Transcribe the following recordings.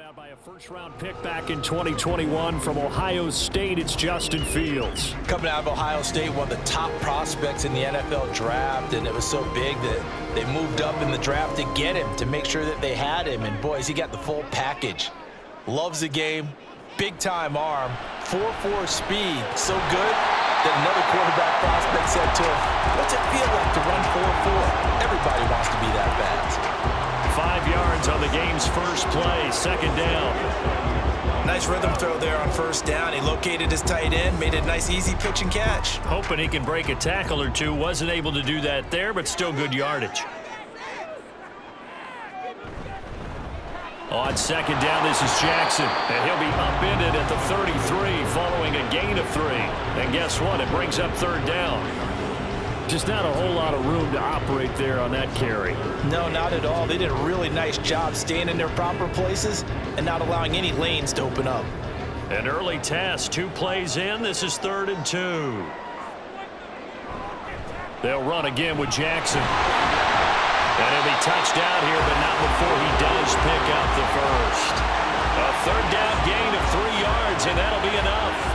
out by a first-round pick back in 2021 from Ohio State. It's Justin Fields. Coming out of Ohio State, one of the top prospects in the NFL draft, and it was so big that they moved up in the draft to get him, to make sure that they had him. And boys, he got the full package. Loves the game, big-time arm, 4.4 speed, so good that another quarterback prospect said to him, "What's it feel like to run 4.4? Everybody wants to be that fast." 5 yards on the game's first play, second down. Nice rhythm throw there on first down. He located his tight end, made it a nice easy pitch and catch. Hoping he can break a tackle or two. Wasn't able to do that there, but still good yardage. On second down, this is Jackson, and he'll be upended at the 33 following a gain of 3. And guess what? It brings up third down. Just not a whole lot of room to operate there on that carry. No, not at all. They did a really nice job staying in their proper places and not allowing any lanes to open up. An early test, 2 plays in. This is 3rd and 2. They'll run again with Jackson. And he'll be touched out here, but not before he does pick up the first. A third down gain of 3 yards, and that'll be enough.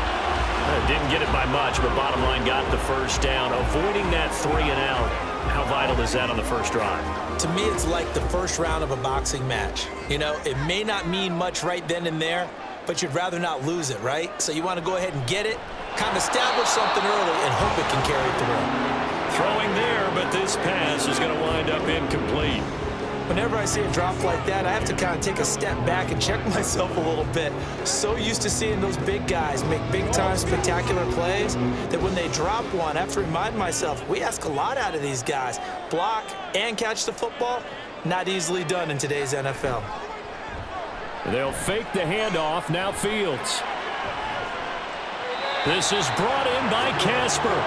Didn't get it by much, but bottom line got the first down. Avoiding that 3 and out. How vital is that on the first drive? To me, it's like the first round of a boxing match. You know, it may not mean much right then and there, but you'd rather not lose it, right? So you want to go ahead and get it, kind of establish something early, and hope it can carry through. Throwing there, but this pass is going to wind up incomplete. Whenever I see a drop like that, I have to kind of take a step back and check myself a little bit. So used to seeing those big guys make big-time spectacular plays that when they drop one, I have to remind myself, we ask a lot out of these guys. Block and catch the football, not easily done in today's NFL. They'll fake the handoff, now Fields. This is brought in by Casper.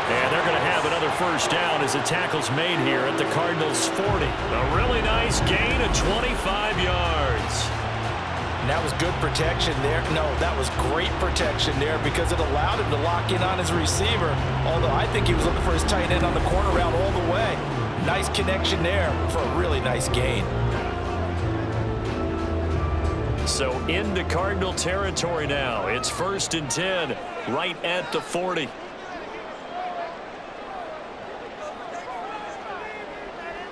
And they're going to have another first down as the tackle's made here at the Cardinals' 40. A really nice gain of 25 yards. And that was good protection there. No, that was great protection there because it allowed him to lock in on his receiver. Although I think he was looking for his tight end on the corner route all the way. Nice connection there for a really nice gain. So into Cardinal territory now. It's 1st and 10 right at the 40.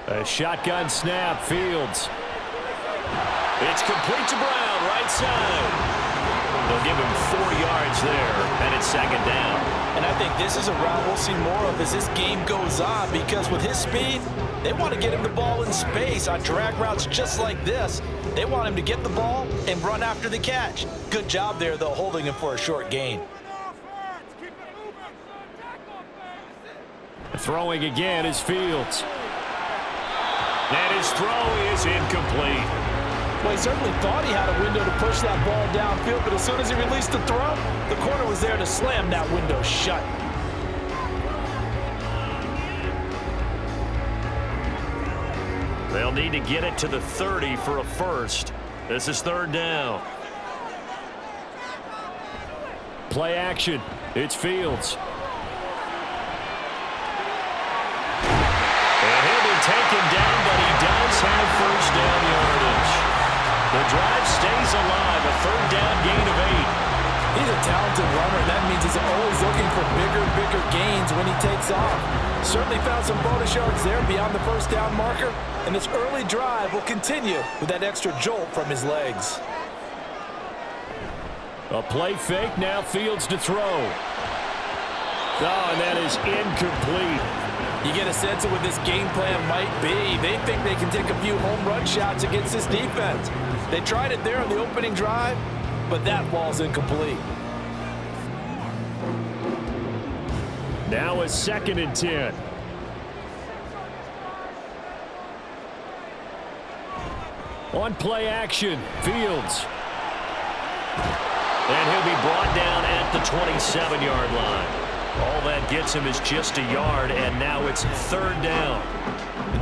A shotgun snap, Fields. It's complete to Brown, right side. They'll give him 4 yards there, and it's second down. And I think this is a route we'll see more of as this game goes on because with his speed, they want to get him the ball in space on drag routes just like this. They want him to get the ball and run after the catch. Good job there, though, holding him for a short gain. Throwing again is Fields. And his throw is incomplete. Well, he certainly thought he had a window to push that ball downfield, but as soon as he released the throw, the corner was there to slam that window shut. They'll need to get it to the 30 for a first. This is 3rd down. Play action. It's Fields. Taken down, but he does have first down yardage. The drive stays alive, a 3rd down gain of 8. He's a talented runner, and that means he's always looking for bigger and bigger gains when he takes off. Certainly found some bonus yards there beyond the first down marker, and this early drive will continue with that extra jolt from his legs. A play fake, now Fields to throw. Oh, and that is incomplete. You get a sense of what this game plan might be. They think they can take a few home run shots against this defense. They tried it there on the opening drive, but that ball's incomplete. Now a 2nd and 10. On play action, Fields. And he'll be brought down at the 27-yard line. All that gets him is just a yard, and now it's 3rd down.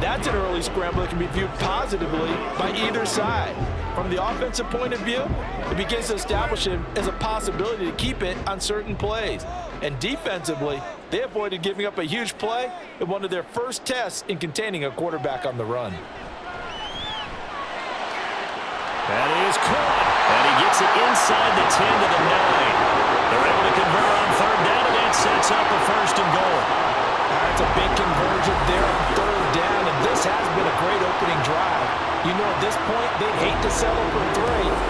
That's an early scramble that can be viewed positively by either side. From the offensive point of view, it begins to establish him as a possibility to keep it on certain plays. And defensively, they avoided giving up a huge play in one of their first tests in containing a quarterback on the run. That is caught. gets it inside the 10 to the 9. They're able to convert on third down, and that sets up a first and goal. That's a big conversion there on third down, and this has been a great opening drive. You know, at this point, they'd hate to settle for 3,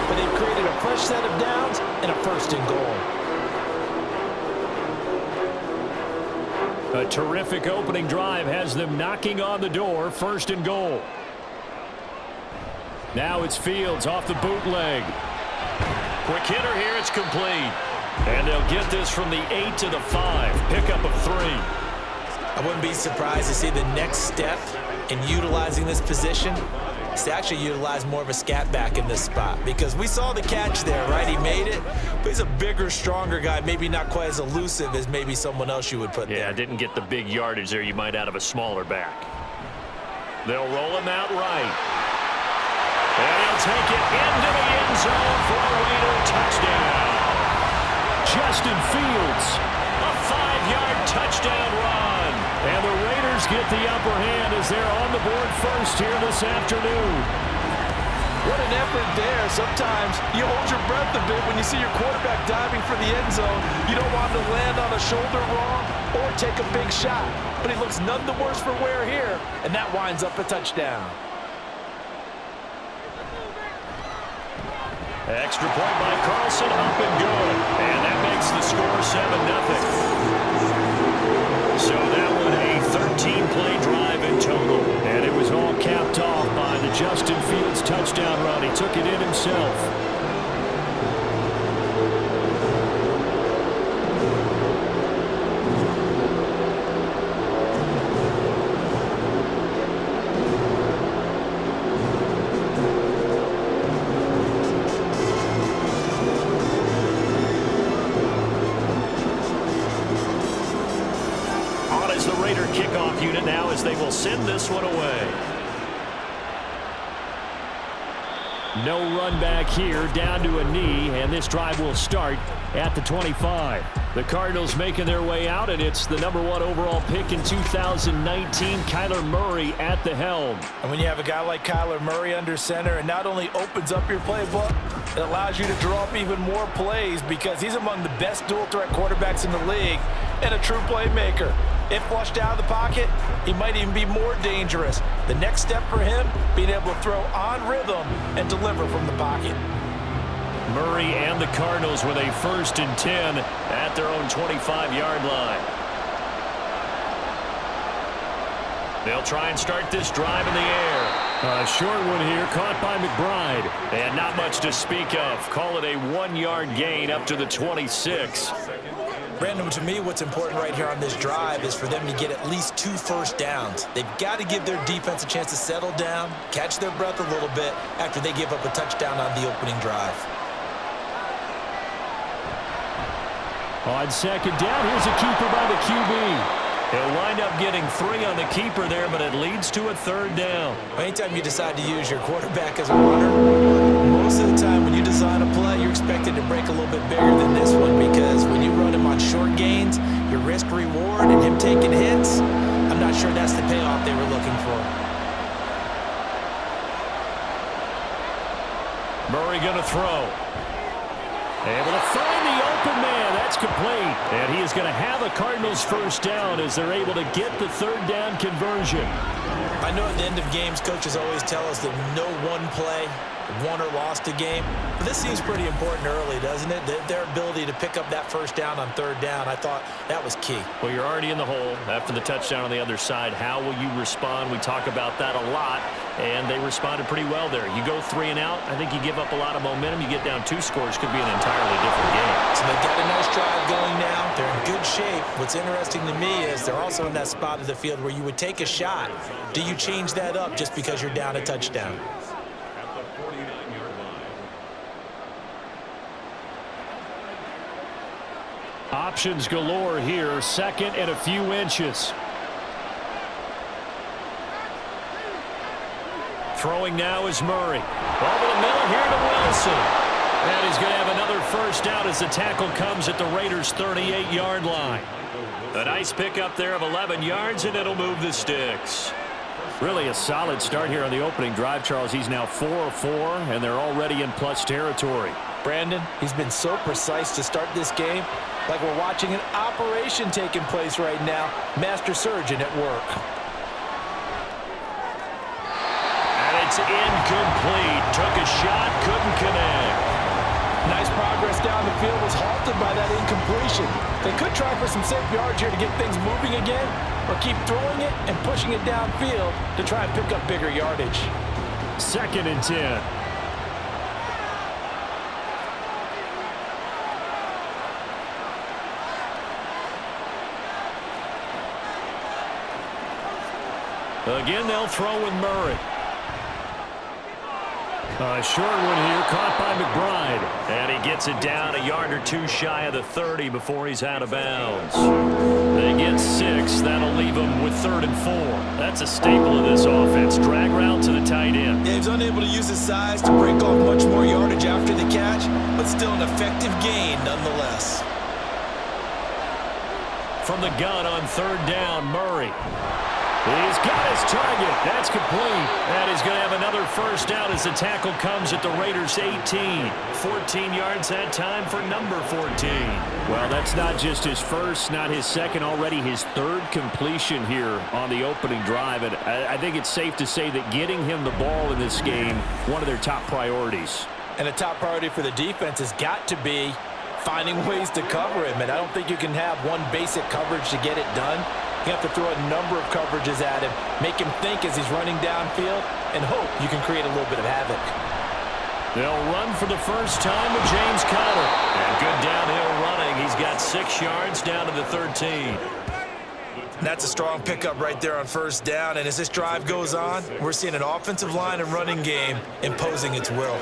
but they've created a fresh set of downs and a first and goal. A terrific opening drive has them knocking on the door, first and goal. Now it's Fields off the bootleg. Quick hitter here, it's complete. And they'll get this from the 8 to the 5, pickup of 3. I wouldn't be surprised to see the next step in utilizing this position is to actually utilize more of a scat back in this spot, because we saw the catch there, right? He made it, but he's a bigger, stronger guy, maybe not quite as elusive as maybe someone else you would put there. Yeah, didn't get the big yardage there you might out of a smaller back. They'll roll him out right. And he'll take it into the end zone for a Raider touchdown. Justin Fields, a 5-yard touchdown run. And the Raiders get the upper hand as they're on the board first here this afternoon. What an effort there. Sometimes you hold your breath a bit when you see your quarterback diving for the end zone. You don't want him to land on a shoulder wrong or take a big shot. But he looks none the worse for wear here, and that winds up a touchdown. Extra point by Carlson, up and good. And that makes the score 7-0. So that one a 13-play drive in total. And it was all capped off by the Justin Fields touchdown run. He took it in himself. The Raider kickoff unit now as they will send this one away. No run back here, down to a knee, and this drive will start at the 25. The Cardinals making their way out, and it's the #1 overall pick in 2019, Kyler Murray at the helm. And when you have a guy like Kyler Murray under center, it not only opens up your playbook, it allows you to draw up even more plays because he's among the best dual-threat quarterbacks in the league and a true playmaker. If flushed out of the pocket, he might even be more dangerous. The next step for him, being able to throw on rhythm and deliver from the pocket. Murray and the Cardinals with a 1st and 10 at their own 25-yard line. They'll try and start this drive in the air. A short one here, caught by McBride. And not much to speak of. Call it a 1-yard gain up to the 26. Brandon, to me, what's important right here on this drive is for them to get at least 2 first downs. They've got to give their defense a chance to settle down, catch their breath a little bit after they give up a touchdown on the opening drive. On 2nd down, here's a keeper by the QB. He'll wind up getting 3 on the keeper there, but it leads to a 3rd down. Anytime you decide to use your quarterback as a runner, most of the time when you design a play, you're expected to break a little bit bigger than this one, because when you run him on short gains, your risk-reward and him taking hits, I'm not sure that's the payoff they were looking for. Murray going to throw. Able to find the open man. That's complete. And he is going to have a Cardinals 1st down as they're able to get the 3rd down conversion. I know at the end of games, coaches always tell us that no one play won or lost a game. But this seems pretty important early, doesn't it? Their ability to pick up that 1st down on 3rd down, I thought that was key. Well, you're already in the hole after the touchdown on the other side. How will you respond? We talk about that a lot, and they responded pretty well there. You go 3 and out, I think you give up a lot of momentum. You get down 2 scores, could be an entirely different game. So they've got a nice drive going now. They're in good shape. What's interesting to me is they're also in that spot of the field where you would take a shot. Do you change that up just because you're down a touchdown? Options galore here. 2nd and a few inches. Throwing now is Murray. Over the middle here to Wilson. And he's going to have another 1st down as the tackle comes at the Raiders' 38-yard line. A nice pickup there of 11 yards, and it'll move the sticks. Really a solid start here on the opening drive, Charles. He's now 4 of 4, and they're already in plus territory. Brandon, he's been so precise to start this game, like we're watching an operation taking place right now. Master surgeon at work. And it's incomplete. Took a shot, couldn't connect. Nice progress down the field, was halted by that incompletion. They could try for some safe yards here to get things moving again, or keep throwing it and pushing it downfield to try and pick up bigger yardage. 2nd and 10. Again, they'll throw with Murray. A short one here, caught by McBride. And he gets it down a yard or two shy of the 30 before he's out of bounds. They get 6. That'll leave him with 3rd and 4. That's a staple of this offense. Drag route to the tight end. Yeah, he was unable to use his size to break off much more yardage after the catch, but still an effective gain nonetheless. From the gun on 3rd down, Murray. He's got his target. That's complete. And he's going to have another first down as the tackle comes at the Raiders' 18. 14 yards that time for number 14. Well, that's not just his first, not his second, already his 3rd completion here on the opening drive. And I think it's safe to say that getting him the ball in this game, one of their top priorities. And a top priority for the defense has got to be finding ways to cover him. And I don't think you can have one basic coverage to get it done. You have to throw a number of coverages at him, make him think as he's running downfield, and hope you can create a little bit of havoc. They'll run for the first time with James Conner. And good downhill running. He's got 6 yards down to the 13. That's a strong pickup right there on 1st down, and as this drive goes on, we're seeing an offensive line and running game imposing its will.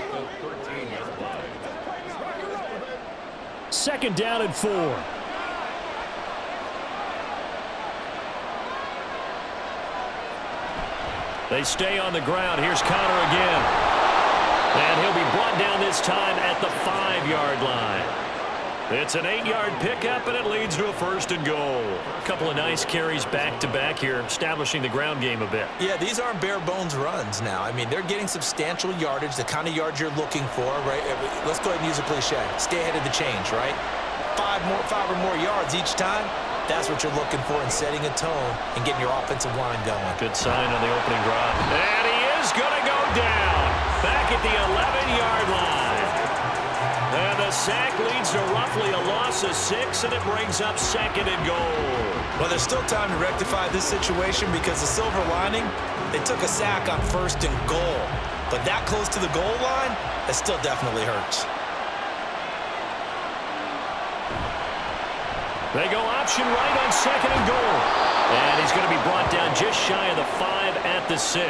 2nd down and 4. They stay on the ground. Here's Conner again. And he'll be brought down this time at the 5-yard line. It's an 8-yard pickup, and it leads to a 1st and goal. A couple of nice carries back-to-back here, establishing the ground game a bit. Yeah, these aren't bare-bones runs now. I mean, they're getting substantial yardage, the kind of yards you're looking for, right? Let's go ahead and use a cliche. Stay ahead of the change, right? 5 or more yards each time. That's what you're looking for in setting a tone and getting your offensive line going. Good sign on the opening drive. And he is going to go down back at the 11-yard line. And the sack leads to roughly a loss of 6, and it brings up 2nd and goal. Well, there's still time to rectify this situation because the silver lining, they took a sack on 1st and goal. But that close to the goal line, that still definitely hurts. They go option right on 2nd and goal. And he's going to be brought down just shy of the 5 at the 6.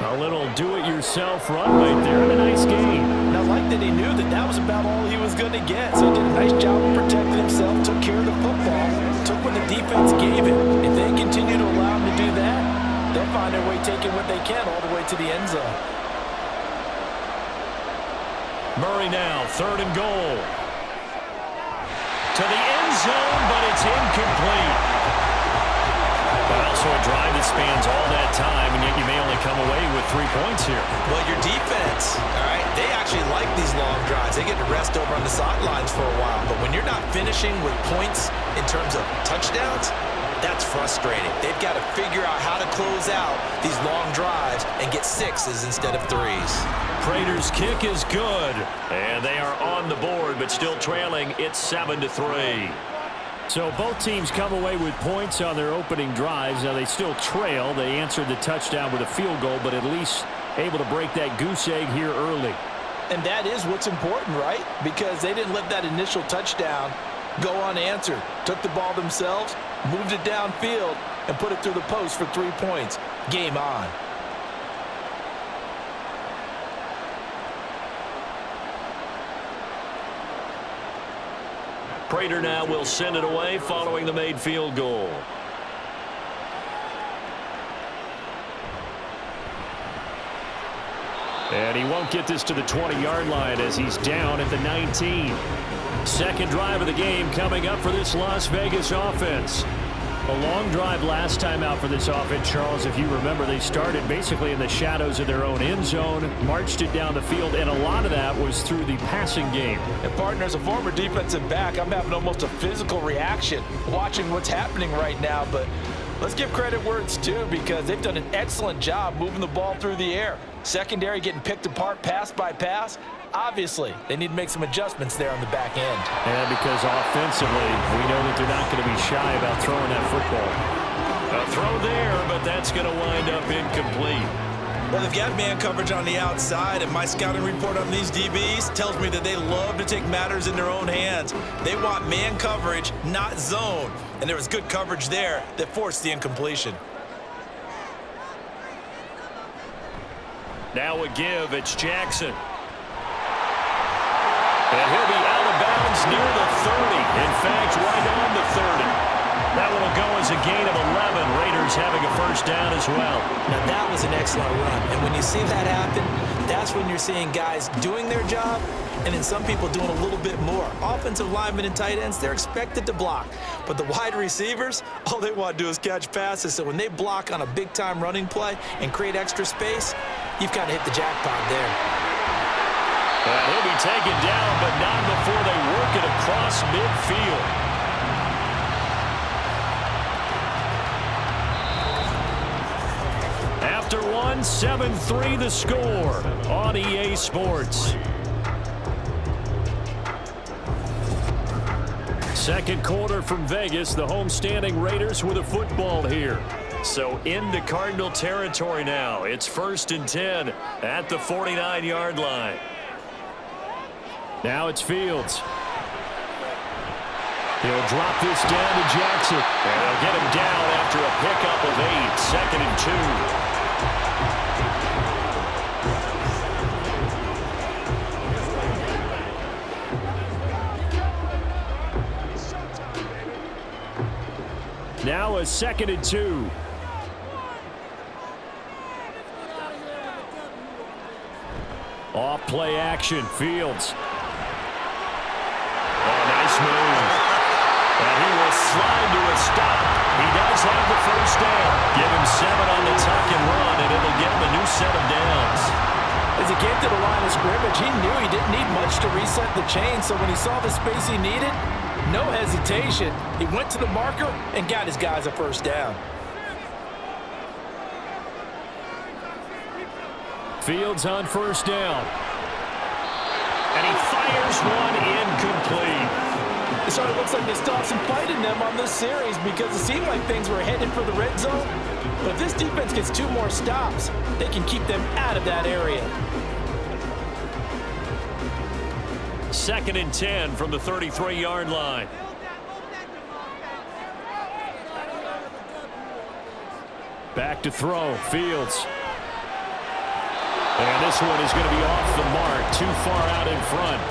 A little do-it-yourself run right there, and a nice game. And I like that he knew that that was about all he was going to get. So he did a nice job of protecting himself, took care of the football, took what the defense gave him. If they continue to allow him to do that, they'll find their way taking what they can all the way to the end zone. Murray now, 3rd and goal. To the end zone, but it's incomplete. Well, so a drive that spans all that time, and yet you may only come away with 3 points here. Well, your defense, all right, they actually like these long drives. They get to rest over on the sidelines for a while. But when you're not finishing with points in terms of touchdowns, that's frustrating. They've got to figure out how to close out these long drives and get 6s instead of 3s. Prater's kick is good, and they are on the board, but still trailing. It's 7-3. So both teams come away with points on their opening drives. Now they still trail. They answered the touchdown with a field goal, but at least able to break that goose egg here early. And that is what's important, right? Because they didn't let that initial touchdown go unanswered. Took the ball themselves, moved it downfield, and put it through the post for 3 points. Game on. Prater now will send it away following the made field goal. And he won't get this to the 20-yard line as he's down at the 19. Second drive of the game coming up for this Las Vegas offense. A long drive last time out for this offense, Charles. If you remember, they started basically in the shadows of their own end zone, marched it down the field, and a lot of that was through the passing game. And partner, as a former defensive back, I'm having almost a physical reaction watching what's happening right now. But let's give credit where it's due, because they've done an excellent job moving the ball through the air. Secondary getting picked apart pass by pass. Obviously, they need to make some adjustments there on the back end. And because offensively, we know that they're not going to be shy about throwing that football. A throw there, but that's going to wind up incomplete. Well, they've got man coverage on the outside, and my scouting report on these DBs tells me that they love to take matters in their own hands. They want man coverage, not zone. And there was good coverage there that forced the incompletion. Now a give, it's Jackson. And he'll be out of bounds near the 30. In fact, right on the 30. That one will go as a gain of 11. Raiders having a first down as well. Now, that was an excellent run. And when you see that happen, that's when you're seeing guys doing their job and then some people doing a little bit more. Offensive linemen and tight ends, they're expected to block. But the wide receivers, all they want to do is catch passes. So when they block on a big-time running play and create extra space, you've kind of hit the jackpot there. He'll be taken down, but not before they work it across midfield. After one, 7-3 the score on EA Sports. Second quarter from Vegas, the homestanding Raiders with a football here. So into Cardinal territory now. It's 1st and 10 at the 49-yard line. Now it's Fields. He'll drop this down to Jackson. And they'll get him down after a pickup of 8. 2nd and 2. Now a 2nd and 2. Off play action, Fields. Oh, nice move. And he will slide to a stop. He does have the first down. Give him 7 on the tuck and run, and it'll get him a new set of downs. As he came to the line of scrimmage, he knew he didn't need much to reset the chain, so when he saw the space he needed, no hesitation. He went to the marker and got his guys a first down. Fields on first down. And he fires one incomplete. It sort of looks like they still have some fight in them on this series, because it seemed like things were headed for the red zone. But if this defense gets 2 more stops, they can keep them out of that area. 2nd and 10 from the 33-yard line. Back to throw, Fields. And this one is going to be off the mark, too far out in front.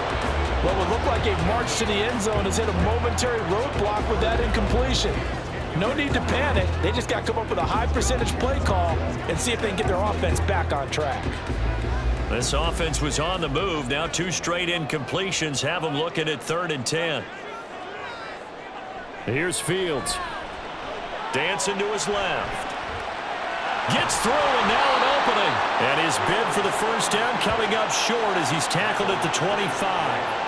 What would look like a march to the end zone has hit a momentary roadblock with that incompletion. No need to panic. They just got to come up with a high percentage play call and see if they can get their offense back on track. This offense was on the move. Now 2 straight incompletions have them looking at 3rd and 10. Here's Fields. Dancing to his left. Gets through, and now an opening. And his bid for the first down coming up short as he's tackled at the 25.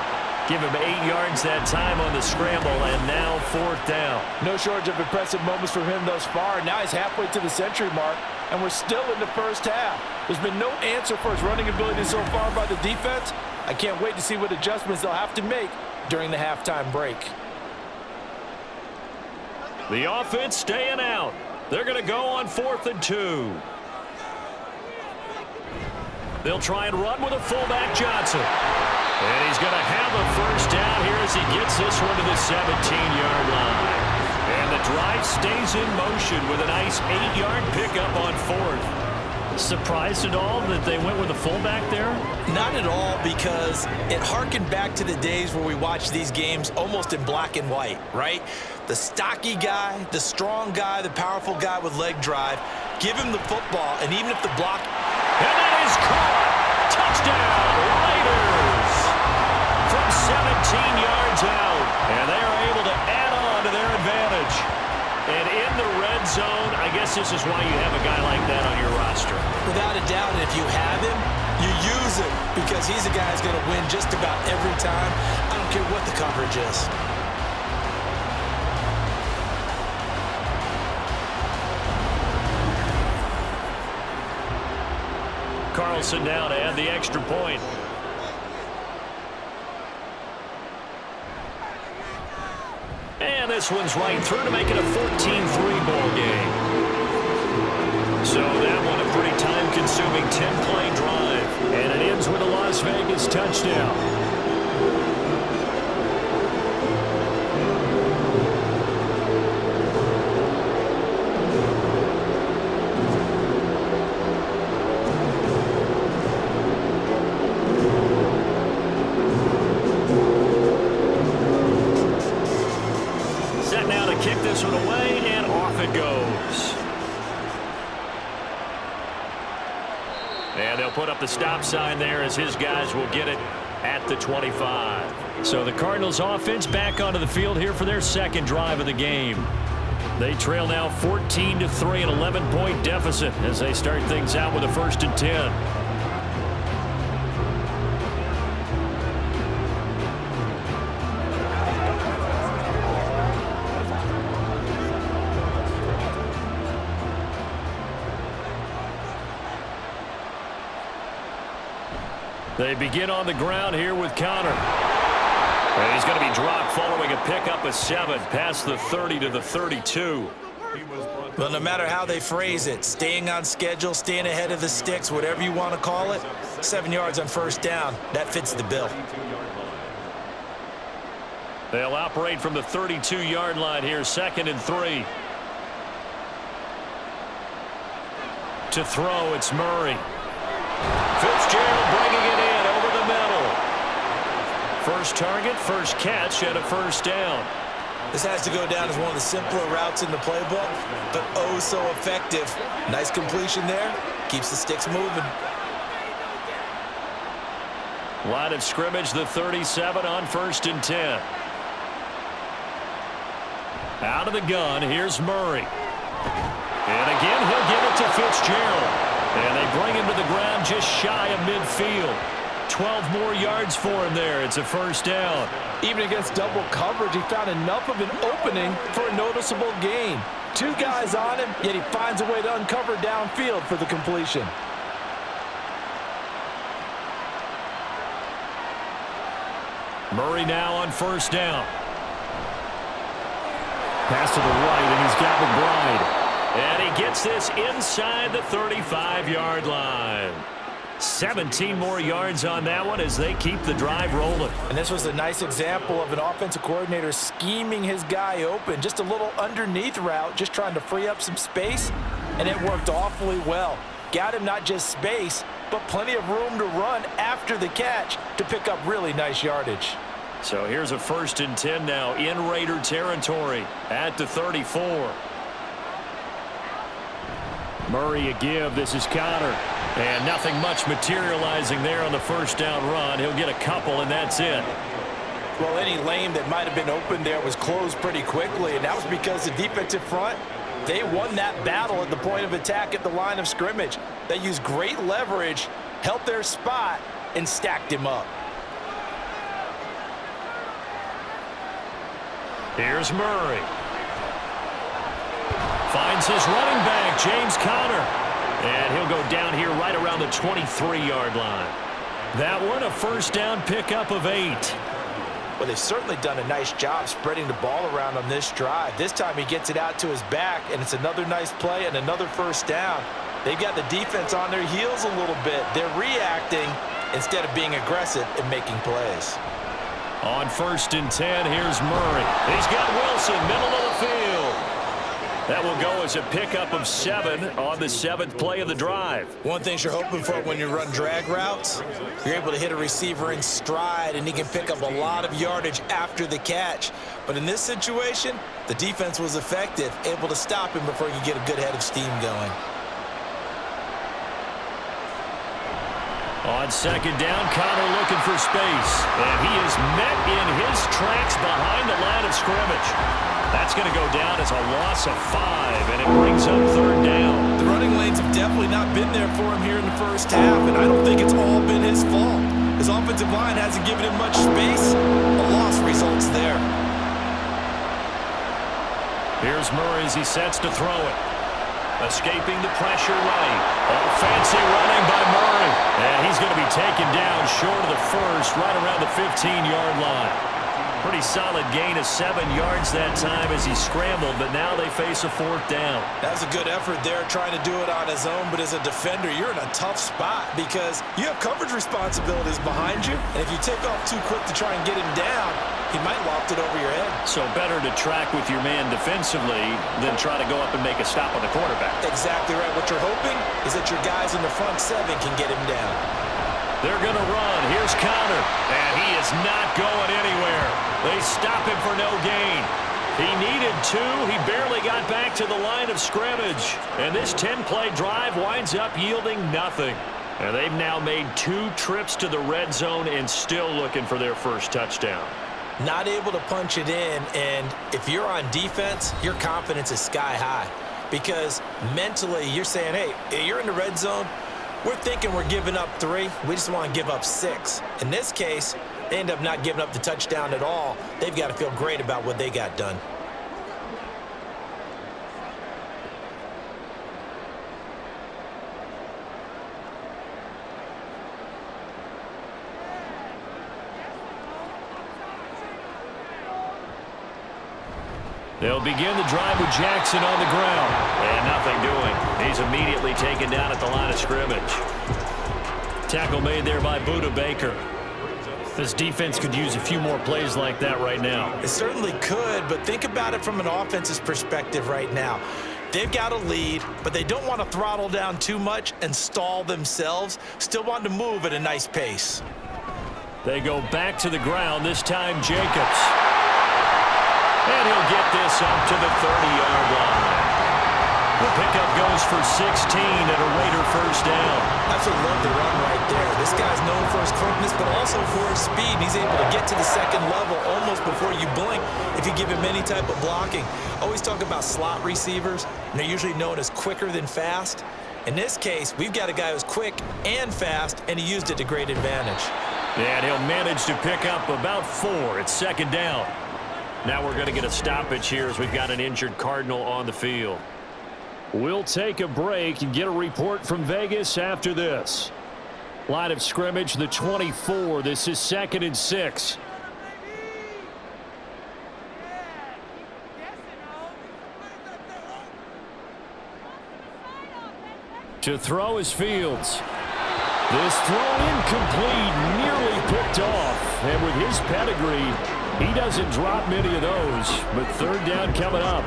Give him 8 yards that time on the scramble, and now 4th down. No shortage of impressive moments from him thus far. Now he's halfway to the century mark, and we're still in the first half. There's been no answer for his running ability so far by the defense. I can't wait to see what adjustments they'll have to make during the halftime break. The offense staying out. They're going to go on 4th and 2. They'll try and run with a fullback, Johnson. And he's going to have a first down here as he gets this one to the 17-yard line. And the drive stays in motion with a nice 8-yard pickup on 4th. Surprised at all that they went with a fullback there? Not at all, because it harkened back to the days where we watched these games almost in black and white, right? The stocky guy, the strong guy, the powerful guy with leg drive. Give him the football, and even if the block... And that is caught! Touchdown, Raiders! From 17 yards out. And they are able to add on to their advantage. And this is why you have a guy like that on your roster. Without a doubt, and if you have him, you use him because he's a guy who's going to win just about every time. I don't care what the coverage is. Carlson down to add the extra point. And this one's right through to make it a 14-3 ball game. So that one a pretty time-consuming 10-play drive. And it ends with a Las Vegas touchdown. Kick this one away, and off it goes. And they'll put up the stop sign there as his guys will get it at the 25. So the Cardinals offense back onto the field here for their second drive of the game. They trail now 14-3, an 11-point deficit as they start things out with a 1st and 10. They begin on the ground here with Connor. And he's going to be dropped following a pickup of 7 past the 30 to the 32. Well, no matter how they phrase it, staying on schedule, staying ahead of the sticks, whatever you want to call it, 7 yards on 1st down, that fits the bill. They'll operate from the 32-yard line here, 2nd and 3. To throw, it's Murray. Fitzgerald bringing it in over the middle. First target, first catch, and a 1st down. This has to go down as one of the simpler routes in the playbook, but oh so effective. Nice completion there. Keeps the sticks moving. Line of scrimmage, the 37 on 1st and 10. Out of the gun, here's Murray. And again, he'll give it to Fitzgerald. And they bring him to the ground just shy of midfield. 12 more yards for him there. It's a 1st down. Even against double coverage, he found enough of an opening for a noticeable gain. 2 guys on him, yet he finds a way to uncover downfield for the completion. Murray now on 1st down. Pass to the right, and he's got McBride. And he gets this inside the 35-yard line. 17 more yards on that one as they keep the drive rolling. And this was a nice example of an offensive coordinator scheming his guy open. Just a little underneath route, just trying to free up some space, and it worked awfully well. Got him not just space, but plenty of room to run after the catch to pick up really nice yardage. So here's a 1st and 10 now in Raider territory at the 34. Murray a give. This is Connor. And nothing much materializing there on the 1st down run. He'll get a couple, and that's it. Well, any lane that might have been open there was closed pretty quickly, and that was because the defensive front, they won that battle at the point of attack at the line of scrimmage. They used great leverage, held their spot, and stacked him up. Here's Murray. Finds his running back, James Conner. And he'll go down here right around the 23-yard line. That one, a 1st down pickup of 8. Well, they've certainly done a nice job spreading the ball around on this drive. This time he gets it out to his back, and it's another nice play and another 1st down. They've got the defense on their heels a little bit. They're reacting instead of being aggressive and making plays. On 1st and 10, here's Murray. He's got Wilson, middle of the field. That will go as a pickup of 7 on the 7th play of the drive. One thing you're hoping for when you run drag routes, you're able to hit a receiver in stride, and he can pick up a lot of yardage after the catch. But in this situation, the defense was effective, able to stop him before he could get a good head of steam going. On second down, Connor looking for space. And he is met in his tracks behind the line of scrimmage. That's going to go down as a loss of 5, and it brings up third down. The running lanes have definitely not been there for him here in the first half, and I don't think it's all been his fault. His offensive line hasn't given him much space. A loss results there. Here's Murray as he sets to throw it. Escaping the pressure right. Oh, fancy running by Murray. And he's going to be taken down short of the first, right around the 15-yard line. Pretty solid gain of 7 yards that time as he scrambled, but now they face a 4th down. That was a good effort there, trying to do it on his own, but as a defender, you're in a tough spot because you have coverage responsibilities behind you, and if you take off too quick to try and get him down, he might loft it over your head. So better to track with your man defensively than try to go up and make a stop on the quarterback. Exactly right. What you're hoping is that your guys in the front 7 can get him down. They're going to run. Here's Connor. And he is not going anywhere. They stop him for no gain. He needed 2. He barely got back to the line of scrimmage. And this 10-play drive winds up yielding nothing. And they've now made 2 trips to the red zone and still looking for their first touchdown. Not able to punch it in, and if you're on defense, your confidence is sky high. Because mentally, you're saying, hey, you're in the red zone. We're thinking we're giving up 3. We just want to give up 6. In this case, they end up not giving up the touchdown at all. They've got to feel great about what they got done. They'll begin the drive with Jackson on the ground. And nothing doing. He's immediately taken down at the line of scrimmage. Tackle made there by Budda Baker. This defense could use a few more plays like that right now. It certainly could, but think about it from an offense's perspective right now. They've got a lead, but they don't want to throttle down too much and stall themselves. Still want to move at a nice pace. They go back to the ground, this time Jacobs. And he'll get this up to the 30-yard line. The pickup goes for 16 and a Raider first down. Absolutely love the run right there. This guy's known for his quickness, but also for his speed. He's able to get to the second level almost before you blink if you give him any type of blocking. Always talk about slot receivers, and they're usually known as quicker than fast. In this case, we've got a guy who's quick and fast, and he used it to great advantage. And he'll manage to pick up about 4. It's second down. Now we're going to get a stoppage here as we've got an injured Cardinal on the field. We'll take a break and get a report from Vegas after this. Line of scrimmage, the 24. This is 2nd and 6. To throw is Fields. This throw incomplete, nearly picked off. And with his pedigree, he doesn't drop many of those, but third down coming up.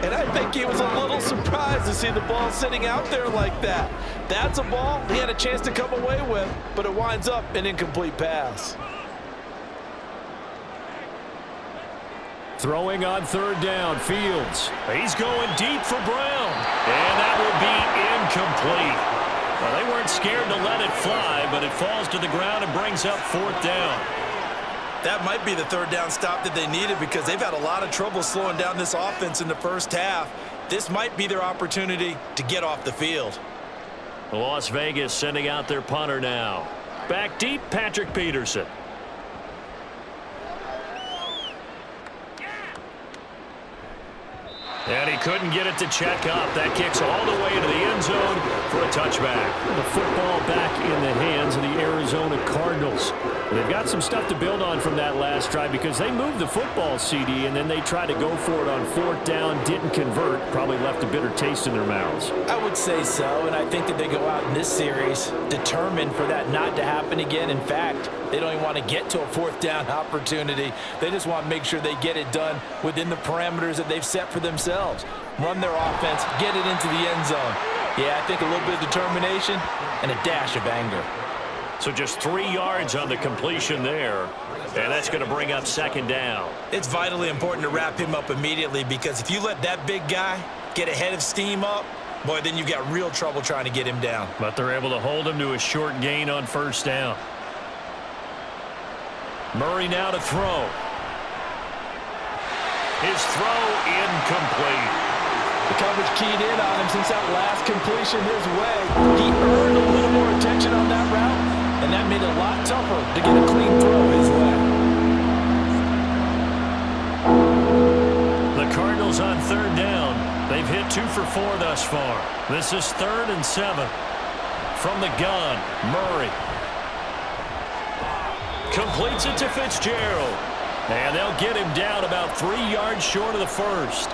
And I think he was a little surprised to see the ball sitting out there like that. That's a ball he had a chance to come away with, but it winds up an incomplete pass. Throwing on third down, Fields. He's going deep for Brown. And that will be incomplete. Well, they weren't scared to let it fly, but it falls to the ground and brings up 4th down. That might be the third down stop that they needed because they've had a lot of trouble slowing down this offense in the first half. This might be their opportunity to get off the field. Las Vegas sending out their punter now. Back deep, Patrick Peterson. And he couldn't get it to check up. That kicks all the way into the end zone for a touchback. The football back in the hands of the Arizona Cardinals. They've got some stuff to build on from that last drive because they moved the football, CD, and then they tried to go for it on 4th down, didn't convert, probably left a bitter taste in their mouths. I would say so, and I think that they go out in this series determined for that not to happen again. In fact, they don't even want to get to a 4th down opportunity. They just want to make sure they get it done within the parameters that they've set for themselves. Run their offense, get it into the end zone. Yeah, I think a little bit of determination and a dash of anger. So just 3 yards on the completion there, and that's going to bring up second down. It's vitally important to wrap him up immediately because if you let that big guy get a head of steam up, Boy, then you got real trouble trying to get him down. But they're able to hold him to a short gain on first down. Murray now to throw. His throw incomplete. The coverage keyed in on him since that last completion his way. He earned a little more attention on that route, and that made it a lot tougher to get a clean throw his way. The Cardinals on third down. They've hit 2 for 4 thus far. This is 3rd and 7. From the gun, Murray. Completes it to Fitzgerald. And they'll get him down about 3 yards short of the first.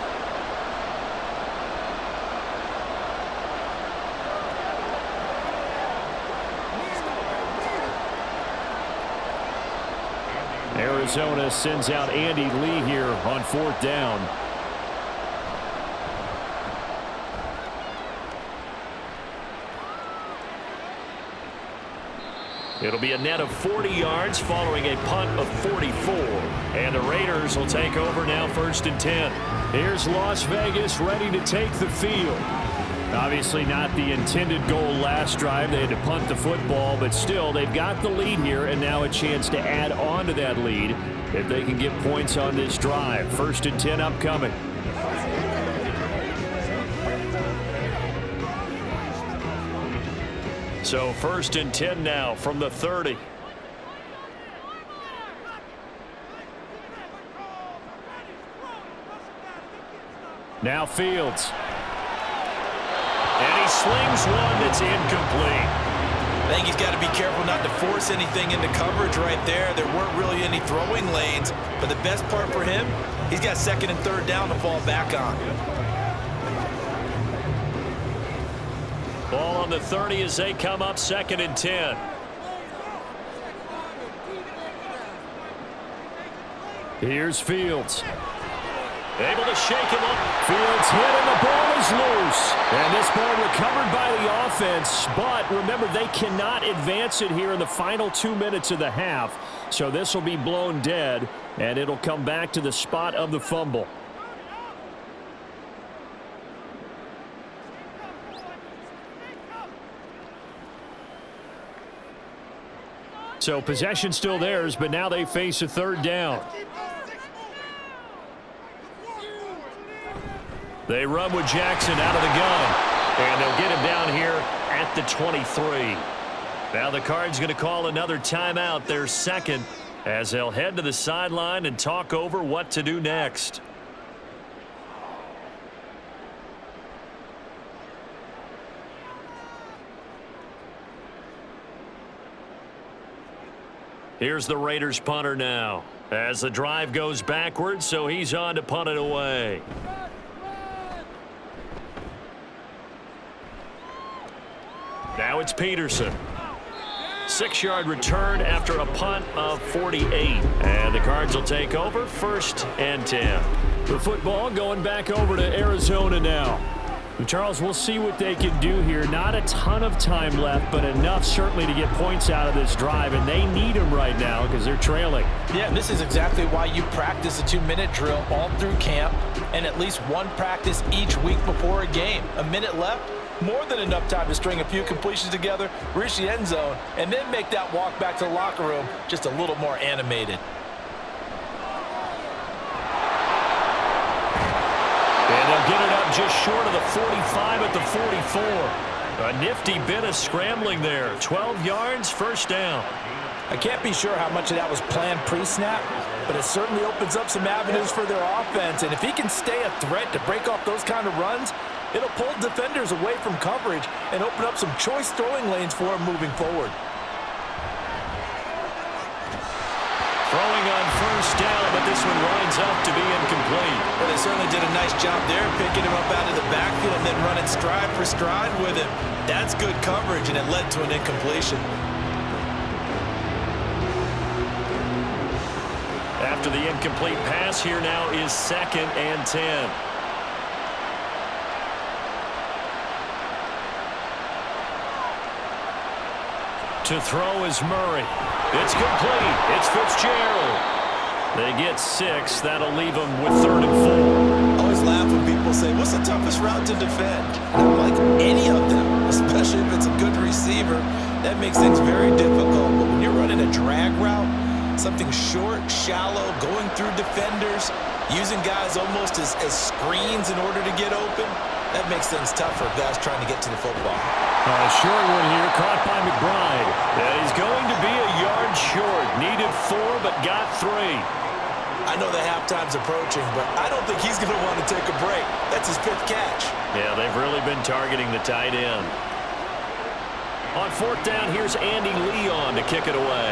Arizona sends out Andy Lee here on 4th down. It'll be a net of 40 yards following a punt of 44. And the Raiders will take over now 1st and 10. Here's Las Vegas ready to take the field. Obviously not the intended goal last drive. They had to punt the football, but still they've got the lead here and now a chance to add on to that lead if they can get points on this drive. 1st and 10 upcoming. So 1st and 10 now from the 30. Now Fields. And he slings one that's incomplete. I think he's got to be careful not to force anything into coverage right there. There weren't really any throwing lanes, but the best part for him, he's got 2nd and 3rd down to fall back on. Ball on the 30 as they come up 2nd and 10. Here's Fields. Able to shake him up. Fields hit and the ball is loose. And this ball recovered by the offense. But remember, they cannot advance it here in the final 2 minutes of the half. So this will be blown dead. And it'll come back to the spot of the fumble. So possession still theirs, but now they face a 3rd down. They run with Jackson out of the gun. And they'll get him down here at the 23. Now the Cards going to call another timeout, their 2nd, as they'll head to the sideline and talk over what to do next. Here's the Raiders punter now as the drive goes backwards, so he's on to punt it away. Now it's Peterson. 6-yard return after a punt of 48. And the Cards will take over 1st and 10. The football going back over to Arizona now. Charles, we'll see what they can do here. Not a ton of time left, but enough certainly to get points out of this drive, and they need them right now because they're trailing. Yeah, and this is exactly why you practice a 2-minute drill all through camp and at least one practice each week before a game. A minute left, more than enough time to string a few completions together, reach the end zone, and then make that walk back to the locker room just a little more animated. And they'll get it up just short of the 45 at the 44. A nifty bit of scrambling there. 12 yards, 1st down. I can't be sure how much of that was planned pre-snap, but it certainly opens up some avenues for their offense. And if he can stay a threat to break off those kind of runs, it'll pull defenders away from coverage and open up some choice throwing lanes for him moving forward. Throwing on 1st down, but this one winds up to be incomplete. Well, they certainly did a nice job there, picking him up out of the backfield and then running stride for stride with him. That's good coverage, and it led to an incompletion. After the incomplete pass, here now is 2nd and 10. To throw is Murray. It's complete. It's Fitzgerald. They get 6. That'll leave them with 3rd and 4. I always laugh when people people say, what's the toughest route to defend? And I'm like, any of them, especially if it's a good receiver. That makes things very difficult. But when you're running a drag route, something short, shallow, going through defenders, using guys almost as screens in order to get open, that makes things tough for guys trying to get to the football. A short one here, caught by McBride. And he's going to be a yard short. Needed 4, but got 3. I know the halftime's approaching, but I don't think he's going to want to take a break. That's his 5th catch. Yeah, they've really been targeting the tight end. On 4th down, here's Andy Leon to kick it away.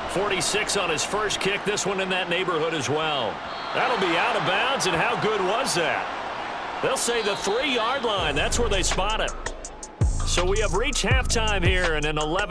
46 on his first kick. This one in that neighborhood as well. That'll be out of bounds, and how good was that? They'll say the 3-yard line. That's where they spot it. So we have reached halftime here in an 11